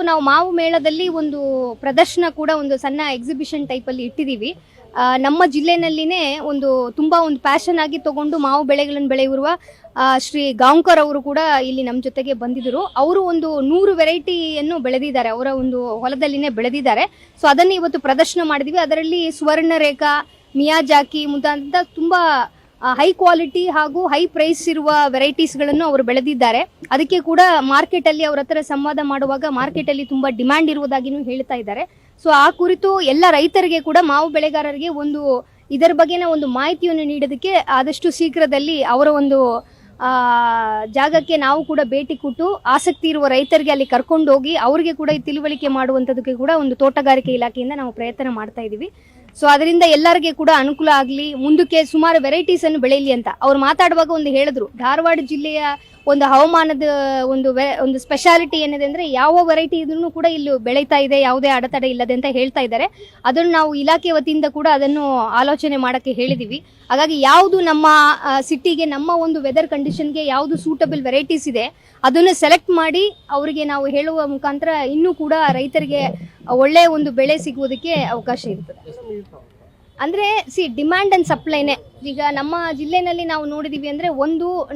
ನಾವು ಮಾವು ಮೇಳದಲ್ಲಿ ಒಂದು ಪ್ರದರ್ಶನ ಕೂಡ ಒಂದು ಸಣ್ಣ ಎಕ್ಸಿಬಿಷನ್ ಟೈಪಲ್ಲಿ ಇಟ್ಟಿದ್ದೀವಿ. ನಮ್ಮ ಜಿಲ್ಲೆನಲ್ಲಿನೇ ತುಂಬಾ ಒಂದು ಪ್ಯಾಷನ್ ಆಗಿ ತಗೊಂಡು ಮಾವು ಬೆಳೆಗಳನ್ನು ಬೆಳೆಯುವ ಶ್ರೀ ಗಾಂವ್ಕರ್ ಅವರು ಕೂಡ ಇಲ್ಲಿ ನಮ್ಮ ಜೊತೆಗೆ ಬಂದಿದ್ದರು. ಅವರು 100 ವೆರೈಟಿಯನ್ನು ಬೆಳೆದಿದ್ದಾರೆ, ಅವರ ಒಂದು ಹೊಲದಲ್ಲಿನೇ ಬೆಳೆದಿದ್ದಾರೆ. ಸೊ ಅದನ್ನು ಇವತ್ತು ಪ್ರದರ್ಶನ ಮಾಡಿದ್ವಿ. ಅದರಲ್ಲಿ ಸುವರ್ಣರೇಖಾ, ಮಿಯಾಜಾಕಿ ಮುಂತಾದ ತುಂಬಾ ಹೈ ಕ್ವಾಲಿಟಿ ಹಾಗೂ ಹೈ ಪ್ರೈಸ್ ಇರುವ ವೆರೈಟೀಸ್ಗಳನ್ನು ಅವರು ಬೆಳೆದಿದ್ದಾರೆ. ಅದಕ್ಕೆ ಕೂಡ ಮಾರ್ಕೆಟಲ್ಲಿ ಅವ್ರ ಹತ್ರ ಸಂವಾದ ಮಾಡುವಾಗ ಮಾರ್ಕೆಟಲ್ಲಿ ತುಂಬಾ ಡಿಮ್ಯಾಂಡ್ ಇರುವುದಾಗಿನೂ ಹೇಳ್ತಾ ಇದ್ದಾರೆ. ಸೊ ಆ ಕುರಿತು ಎಲ್ಲ ರೈತರಿಗೆ ಕೂಡ, ಮಾವು ಬೆಳೆಗಾರರಿಗೆ ಇದರ ಬಗ್ಗೆನ ಒಂದು ಮಾಹಿತಿಯನ್ನು ನೀಡೋದಕ್ಕೆ ಆದಷ್ಟು ಶೀಘ್ರದಲ್ಲಿ ಅವರ ಒಂದು ಜಾಗಕ್ಕೆ ನಾವು ಕೂಡ ಭೇಟಿ ಕೊಟ್ಟು ಆಸಕ್ತಿ ಇರುವ ರೈತರಿಗೆ ಅಲ್ಲಿ ಕರ್ಕೊಂಡು ಹೋಗಿ ಅವರಿಗೆ ಕೂಡ ತಿಳುವಳಿಕೆ ಮಾಡುವಂಥದಕ್ಕೆ ಕೂಡ ಒಂದು ತೋಟಗಾರಿಕೆ ಇಲಾಖೆಯಿಂದ ನಾವು ಪ್ರಯತ್ನ ಮಾಡ್ತಾ ಇದ್ದೀವಿ. ಸೊ ಅದರಿಂದ ಎಲ್ಲರಿಗೆ ಕೂಡ ಅನುಕೂಲ ಆಗಲಿ, ಮುಂದಕ್ಕೆ ಸುಮಾರು ವೆರೈಟೀಸ್ ಅನ್ನು ಬೆಳೆಯಲಿ ಅಂತ ಅವ್ರು ಮಾತಾಡುವಾಗ ಹೇಳಿದ್ರು. ಧಾರವಾಡ ಜಿಲ್ಲೆಯ ಒಂದು ಹವಾಮಾನದ ಒಂದು ಸ್ಪೆಷಾಲಿಟಿ ಏನಿದೆ ಅಂದ್ರೆ ಯಾವ ವೆರೈಟಿ ಇದ್ರೂ ಕೂಡ ಇಲ್ಲಿ ಬೆಳೀತಾ ಇದೆ, ಯಾವುದೇ ಅಡೆತಡೆ ಇಲ್ಲದೆ ಅಂತ ಹೇಳ್ತಾ ಇದ್ದಾರೆ. ಅದನ್ನು ನಾವು ಇಲಾಖೆ ವತಿಯಿಂದ ಕೂಡ ಅದನ್ನು ಆಲೋಚನೆ ಮಾಡಕ್ಕೆ ಹೇಳಿದೀವಿ. ಹಾಗಾಗಿ ಯಾವುದು ನಮ್ಮ ಸಿಟಿಗೆ, ನಮ್ಮ ಒಂದು ವೆದರ್ ಕಂಡೀಷನ್ಗೆ ಯಾವುದು ಸೂಟಬಲ್ ವೆರೈಟೀಸ್ ಇದೆ ಅದನ್ನು ಸೆಲೆಕ್ಟ್ ಮಾಡಿ ಅವರಿಗೆ ನಾವು ಹೇಳುವ ಮುಖಾಂತರ ಇನ್ನೂ ಕೂಡ ರೈತರಿಗೆ ಒಳ್ಳೆಯ ಒಂದು ಬೆಳೆ ಸಿಗುವುದಕ್ಕೆ ಅವಕಾಶ ಇರ್ತದೆ. ಅಂದ್ರೆ ಡಿಮ್ಯಾಂಡ್ ಅಂಡ್ ಸಪ್ಲೈನೇ. ಈಗ ನಮ್ಮ ಜಿಲ್ಲೆನಲ್ಲಿ ನಾವು ನೋಡಿದೀವಿ ಅಂದ್ರೆ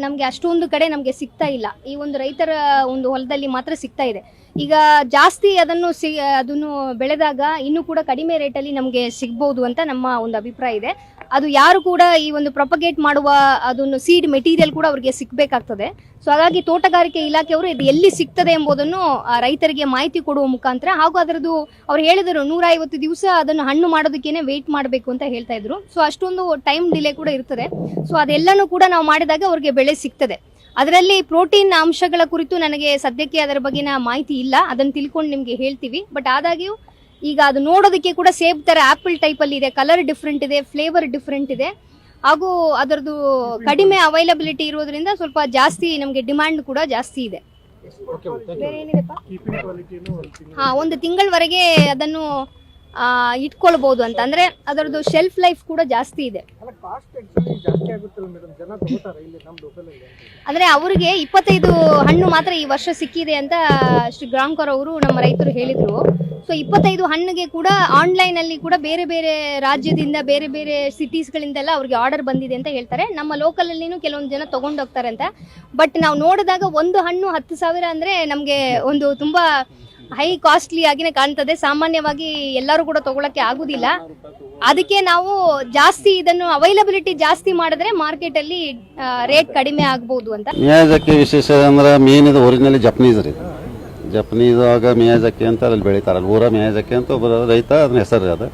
ನಮ್ಗೆ ಅಷ್ಟೊಂದು ಕಡೆ ನಮ್ಗೆ ಸಿಗ್ತಾ ಇಲ್ಲ. ಈ ಒಂದು ರೈತರ ಒಂದು ಹೊಲದಲ್ಲಿ ಮಾತ್ರ ಸಿಗ್ತಾ ಇದೆ. ಈಗ ಜಾಸ್ತಿ ಅದನ್ನು ಬೆಳೆದಾಗ ಇನ್ನೂ ಕೂಡ ಕಡಿಮೆ ರೇಟಲ್ಲಿ ನಮಗೆ ಸಿಗ್ಬಹುದು ಅಂತ ನಮ್ಮ ಒಂದು ಅಭಿಪ್ರಾಯ ಇದೆ. ಅದು ಯಾರು ಕೂಡ ಈ ಒಂದು ಪ್ರೊಪಗೇಟ್ ಮಾಡುವ ಅದನ್ನು ಸೀಡ್ ಮೆಟೀರಿಯಲ್ ಕೂಡ ಅವ್ರಿಗೆ ಸಿಗ್ಬೇಕಾಗ್ತದೆ. ಸೊ ಹಾಗಾಗಿ ತೋಟಗಾರಿಕೆ ಇಲಾಖೆಯವರು ಇದು ಎಲ್ಲಿ ಸಿಗ್ತದೆ ಎಂಬುದನ್ನು ರೈತರಿಗೆ ಮಾಹಿತಿ ಕೊಡುವ ಮುಖಾಂತರ, ಹಾಗೂ ಅದರದ್ದು ಅವ್ರು ಹೇಳಿದರು 150 ದಿವಸ ಅದನ್ನು ಹಣ್ಣು ಮಾಡೋದಕ್ಕೇನೆ ವೇಟ್ ಮಾಡಬೇಕು ಅಂತ ಹೇಳ್ತಾ ಇದ್ರು. ಸೊ ಅಷ್ಟೊಂದು ಟೈಮ್ ಡಿಲೇ ಕೂಡ ಇರ್ತದೆ. ಸೊ ಅದೆಲ್ಲನೂ ಕೂಡ ನಾವು ಮಾಡಿದಾಗ ಅವ್ರಿಗೆ ಬೆಳೆ ಸಿಗ್ತದೆ. ಅದರಲ್ಲಿ ಪ್ರೋಟೀನ್ ಅಂಶಗಳ ಕುರಿತು ನನಗೆ ಸದ್ಯಕ್ಕೆ ಅದರ ಬಗ್ಗೆನ ಮಾಹಿತಿ ಇಲ್ಲ, ಅದನ್ನು ತಿಳ್ಕೊಂಡು ನಿಮ್ಗೆ ಹೇಳ್ತೀವಿ. ಬಟ್ ಆದಾಗ್ಯೂ ಈಗ ಅದು ನೋಡೋದಕ್ಕೆ ಕೂಡ ಸೇಬ್ ತರ ಆಪಲ್ ಟೈಪ್ ಅಲ್ಲಿ ಇದೆ, ಕಲರ್ ಡಿಫ್ರೆಂಟ್ ಇದೆ, ಫ್ಲೇವರ್ ಡಿಫ್ರೆಂಟ್ ಇದೆ, ಹಾಗೂ ಅದರದ್ದು ಕಡಿಮೆ ಅವೈಲಬಿಲಿಟಿ ಇರೋದ್ರಿಂದ ಸ್ವಲ್ಪ ಜಾಸ್ತಿ ನಮಗೆ ಡಿಮ್ಯಾಂಡ್ ಕೂಡ ಜಾಸ್ತಿ ಇದೆ. ಬೇರೆ ಏನಿದೆಪ್ಪ? ಒಂದು ತಿಂಗಳವರೆಗೆ ಅದನ್ನು ಇಟ್ಕೊಳ್ಬಹುದು ಅಂತ. ಅಂದ್ರೆ ಅದರದ್ದು ಶೆಲ್ಫ್ ಲೈಫ್ ಕೂಡ ಜಾಸ್ತಿ ಇದೆ. ಅಂದ್ರೆ ಅವರಿಗೆ 25 ಹಣ್ಣು ಮಾತ್ರ ಈ ವರ್ಷ ಸಿಕ್ಕಿದೆ ಅಂತ ಶ್ರೀ ಗಾಂವ್ಕರ್ ಅವರು ನಮ್ಮ ರೈತರು ಹೇಳಿದ್ರು. ಸೊ 25 ಹಣ್ಣಿಗೆ ಕೂಡ ಆನ್ಲೈನ್ ಅಲ್ಲಿ ಕೂಡ ಬೇರೆ ಬೇರೆ ರಾಜ್ಯದಿಂದ, ಬೇರೆ ಬೇರೆ ಸಿಟೀಸ್ ಗಳಿಂದೆಲ್ಲ ಅವ್ರಿಗೆ ಆರ್ಡರ್ ಬಂದಿದೆ ಅಂತ ಹೇಳ್ತಾರೆ. ನಮ್ಮ ಲೋಕಲ್ ಅಲ್ಲಿನೂ ಕೆಲವೊಂದು ಜನ ತಗೊಂಡೋಗ್ತಾರೆ ಅಂತ. ಬಟ್ ನಾವು ನೋಡಿದಾಗ ಒಂದು ಹಣ್ಣು 10,000 ಅಂದ್ರೆ ನಮ್ಗೆ ತುಂಬಾ ಹೈ ಕಾಸ್ಟ್ಲಿ ಆಗಿನೇ ಕಾಣ್ತದೆ. ಸಾಮಾನ್ಯವಾಗಿ ಎಲ್ಲರೂ ಕೂಡ ತಗೊಳಕ್ಕೆ ಆಗುದಿಲ್ಲ. ಅದಕ್ಕೆ ನಾವು ಜಾಸ್ತಿ ಇದನ್ನು ಅವೈಲಬಿಲಿಟಿ ಜಾಸ್ತಿ ಮಾಡಿದ್ರೆ ಮಾರ್ಕೆಟ್ ಅಲ್ಲಿ ರೇಟ್ ಕಡಿಮೆ ಆಗಬಹುದು ಅಂತ. ಮಿಯಾಜಾಕಿ ವಿಶೇಷ ಅಂದ್ರೆ ಮೇನ್ ಇದು ಒರಿಜಿನಲಿ ಜಪನೀಸ್ ರೀ. ಜಪನೀಸ್ ಆಗ ಮಿಯಾಜಾಕಿ ಅಂತ ಅಲ್ಲಿ ಬೆಳಿತಾರಲ್ಲ, ಊರ ಮಿಯಾಜಾಕಿ ಅಂತ ಒಬ್ಬರು ರೈತ, ಅದನ್ನ ಹೆಸರು ಅದು.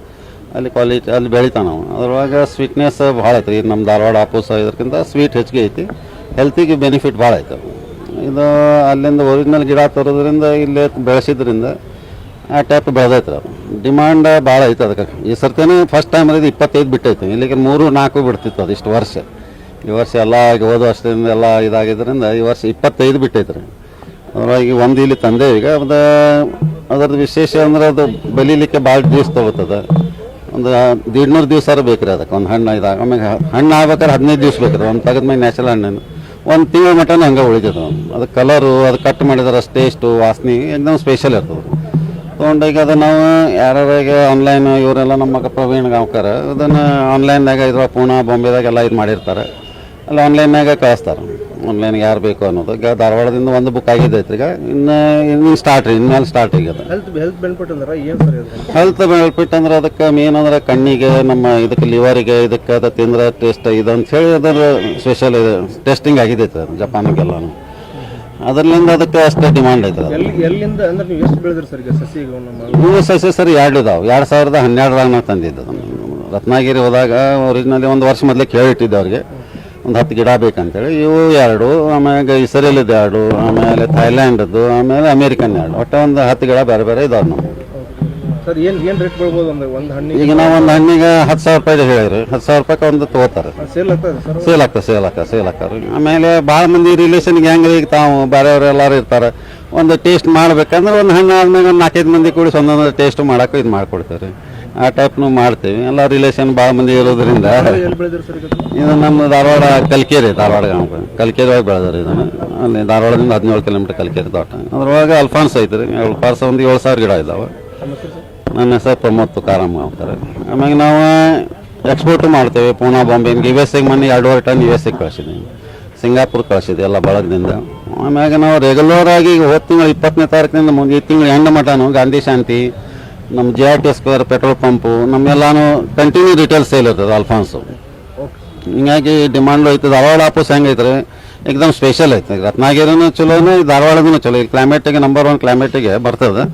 ಅಲ್ಲಿ ಕ್ವಾಲಿಟಿ ಅಲ್ಲಿ ಬೆಳಿತಾವ ನಾವು. ಅದ್ರೊಳಗೆ ಸ್ವೀಟ್ನೆಸ್ ಭಾಳ ಐತಿ. ನಮ್ಮ ಧಾರವಾಡ ಆಪೂಸ ಇದಕ್ಕಿಂತ ಸ್ವೀಟ್ ಹೆಚ್ಚಿಗೆ ಐತಿ, ಹೆಲ್ತಿಗೆ ಬೆನಿಫಿಟ್ ಭಾಳ ಐತೆ. ಇದು ಅಲ್ಲಿಂದ ಒರಿಜಿನಲ್ ಗಿಡ ತರೋದ್ರಿಂದ ಇಲ್ಲೇ ಬೆಳೆಸಿದ್ರಿಂದ ಆ ಟೈಪ್ ಬೆಳೆದೈತೆ. ಅದು ಡಿಮಾಂಡ್ ಭಾಳ ಐತೆ ಅದಕ್ಕೆ. ಈ ಸರ್ತಿನೇ ಫಸ್ಟ್ ಟೈಮ್ ಅದು 25 ಬಿಟ್ಟೈತೆ. ಇಲ್ಲಿಗೆ 3-4 ಬಿಡ್ತಿತ್ತು ಅದು ಇಷ್ಟು ವರ್ಷ. ಈ ವರ್ಷ ಎಲ್ಲ ಹೋದ ವರ್ಷದಿಂದ ಎಲ್ಲ ಇದಾಗಿದ್ದರಿಂದ ಈ ವರ್ಷ 25 ಬಿಟ್ಟೈತೆ ರೀ. ಅದ್ರಾಗಿ ಒಂದು ಇಲ್ಲಿ ತಂದೆ. ಈಗ ಅದರದ್ದು ವಿಶೇಷ ಅಂದ್ರೆ ಅದು ಬೆಳೀಲಿಕ್ಕೆ ಭಾಳ ದಿವಸ ತಗೋತದೆ. ಒಂದು 150 ದಿವಸ ಬೇಕು ರೀ ಅದಕ್ಕೆ. ಒಂದು ಹಣ್ಣು ಇದಾಗ ಆಮೇಲೆ ಹಣ್ಣು ಆಗ್ಬೇಕಾದ್ರೆ 15 ದಿವಸ ಬೇಕು ರೀ. ಒಂದು ತೆಗೆದ್ಮೇಲೆ ನ್ಯಾಚುರಲ್ ಹಣ್ಣು 1 ತಿಂಗಳ ಮಟನೂ ಹಂಗೆ ಉಳಿತದೆ. ಅದು ಕಲರು, ಅದು ಕಟ್ ಮಾಡಿದ್ರೆ ಟೇಸ್ಟು, ವಾಸನೆ एकदम ಸ್ಪೆಷಲ್ ಇರ್ತದೆ. ತೊಗೊಂಡಾಗ ಅದು ನಾವು ಯಾರ್ಯಾರಿಗೆ ಆನ್ಲೈನ್ ಇವರೆಲ್ಲ ನಮ್ಮ ಪ್ರವೀಣ್ ಗಾಂವ್ಕರ್ ಅದನ್ನು ಆನ್ಲೈನ್ನಾಗ ಇದ್ರಾಗ ಪೂನಾ ಬಾಂಬೆದಾಗೆಲ್ಲ ಇದು ಮಾಡಿರ್ತಾರೆ. ಅಲ್ಲಿ ಆನ್ಲೈನ್ನಾಗ ಕಳಿಸ್ತಾರೆ. ಆನ್ಲೈನ್ಗೆ ಯಾರು ಬೇಕು ಅನ್ನೋದು. ಈಗ ಧಾರವಾಡದಿಂದ ಒಂದು ಬುಕ್ ಆಗಿದ್ದೈತೆ. ಈಗ ಇನ್ನು ಸ್ಟಾರ್ಟ್ ರೀ, ಇನ್ಮೇಲೆ ಸ್ಟಾರ್ಟ್ ಈಗ ಹೆಲ್ತ್ ಬೆನಿಫಿಟ್ ಅಂದ್ರೆ ಅದಕ್ಕೆ ಮೇನ್ ಅಂದ್ರೆ ಕಣ್ಣಿಗೆ, ನಮ್ಮ ಇದಕ್ಕೆ ಲಿವರಿಗೆ, ಇದಕ್ಕೆ ಅದು ತಿಂದ್ರೆ ಟೇಸ್ಟ್ ಇದು ಅಂತ ಹೇಳಿ ಅದರ ಸ್ಪೆಷಲ್ ಟೆಸ್ಟಿಂಗ್ ಆಗಿದ್ದೈತೆ ಜಪಾನಿಗೆಲ್ಲಾನು. ಅದರಿಂದ ಅದಕ್ಕೆ ಅಷ್ಟೇ ಡಿಮಾಂಡ್ ಐತೆ. ಹೂವು ಸಸಿ ಸರ್ 2 ಇದಾವೆ. 2012 ನಾವು ತಂದಿದ್ದು. ರತ್ನಗಿರಿ ಹೋದಾಗ ಒರಿಜಿನಲಿ 1 ವರ್ಷ ಮೊದಲೇ ಕೇಳಿಟ್ಟಿದ್ದೆ ಅವ್ರಿಗೆ ಒಂದು 10 ಗಿಡ ಬೇಕಂತೇಳಿ. ಇವು 2, ಆಮೇಲೆ ಇಸ್ರೇಲಿದ್ದು 2, ಆಮೇಲೆ ಥೈಲ್ಯಾಂಡದ್ದು, ಆಮೇಲೆ ಅಮೇರಿಕನ್ 2, ಒಟ್ಟು ಒಂದು 10 ಗಿಡ ಬೇರೆ ಬೇರೆ ಇದಾವೆ ನಾವು. ಈಗ ನಾವು ಒಂದು ಹಣ್ಣಿಗೆ 10,000 ರೂಪಾಯಿ ಹೇಳಿರಿ. 10,000 ರೂಪಾಯಿ ಒಂದು ತಗೋತಾರೆ. ಸೇಲ್ ಆಗ್ತಾರೆ. ಆಮೇಲೆ ಭಾಳ ಮಂದಿ ರಿಲೇಷನ್ಗೆ ಹೆಂಗೆ ಈಗ ತಾವು ಬೇರೆಯವ್ರು ಎಲ್ಲರೂ ಇರ್ತಾರೆ. ಒಂದು ಟೇಸ್ಟ್ ಮಾಡ್ಬೇಕಂದ್ರೆ ಒಂದು ಹಣ್ಣು ಆದ್ಮೇಲೆ ಒಂದು 4-5 ಮಂದಿ ಕೂಡಿ ಒಂದೊಂದು ಟೇಸ್ಟ್ ಮಾಡೋಕೆ ಇದು ಮಾಡ್ಕೊಡ್ತಾರೆ. ಆ ಟೈಪ್ನು ಮಾಡ್ತೀವಿ. ಎಲ್ಲ ರಿಲೇಷನ್ ಭಾಳ ಮಂದಿ ಇರೋದ್ರಿಂದ ಎಲ್ಲಿ ಬೆಳೆದಿರಿ ಸರ್ ಈಗ? ಇದು ನಮ್ಮ ಧಾರವಾಡ ಕಲ್ಕೇರಿ, ಧಾರವಾಡ ಕಲ್ಕೇರಿ ಒಳಗೆ ಬೆಳೆದಾರೆ ಇದನ್ನು. ಅಲ್ಲಿ ಧಾರವಾಡದಿಂದ 17 ಕಿಲೋಮೀಟರ್ ಕಲ್ಕೇರಿ ತೋಟ. ಅದ್ರೊಳಗೆ ಅಲ್ಫಾನ್ಸ್ ಐತ್ರಿ. ಅಲ್ಫಾನ್ಸ್ ಒಂದು 7,000 ಗಿಡ ಇದ್ದಾವೆ. ತಮ್ಮ ಹೆಸರು ಸರ್? ನನ್ನ ಹೆಸರು ಪ್ರಮೋದ್ ತುಕಾರಾಮ್ ಅಂತಾರೆ. ಆಮ್ಯಾಗ ನಾವು ಎಕ್ಸ್ಪೋರ್ಟು ಮಾಡ್ತೇವೆ. ಪೂನಾ, ಬಾಂಬೆ, ಯು ಎಸ್ ಎಗೆ ಮೊನ್ನೆ 2.5 ಟನ್ ಯು ಎಸ್ ಎಗೆ ಕಳಿಸಿದ್ದೀವಿ. ಸಿಂಗಾಪುರ್ ಕಳಿಸಿದೆ ಎಲ್ಲ ಬಳಗದಿಂದ. ಆಮ್ಯಾಗ ನಾವು ರೆಗ್ಯುಲರ್ ಆಗಿ ಹೋದ ತಿಂಗಳು 20ನೇ ತಾರೀಕಿನಿಂದ ಮುಂದೆ ಈ ತಿಂಗಳು ಎಂಡ್ ಮಟನು ಗಾಂಧಿ ಶಾಂತಿ, ನಮ್ಮ JRT ಸ್ಕ್ವೇರ್, ಪೆಟ್ರೋಲ್ ಪಂಪು ನಮ್ಮೆಲ್ಲಾನು ಕಂಟಿನ್ಯೂ ರಿಟೇಲ್ ಸೇಲ್ ಇರ್ತದೆ ಅಲ್ಫಾನ್ಸು. ಹಿಂಗಾಗಿ ಡಿಮಾಂಡು ಐತೆ. ಧಾರವಾಡ ಆಪೋಸ್ ಹೆಂಗೈತ್ರಿ, ಏಕದಮ್ ಸ್ಪೆಷಲ್ ಐತೆ. ರತ್ನಾಗಿರಿನೂ ಚಲೋನೇ, ಧಾರವಾಡದೂ ಚಲೋ. ಈ ಕ್ಲೈಮೇಟಿಗೆ ನಂಬರ್ 1 ಕ್ಲೈಮೇಟಿಗೆ ಬರ್ತದೆ.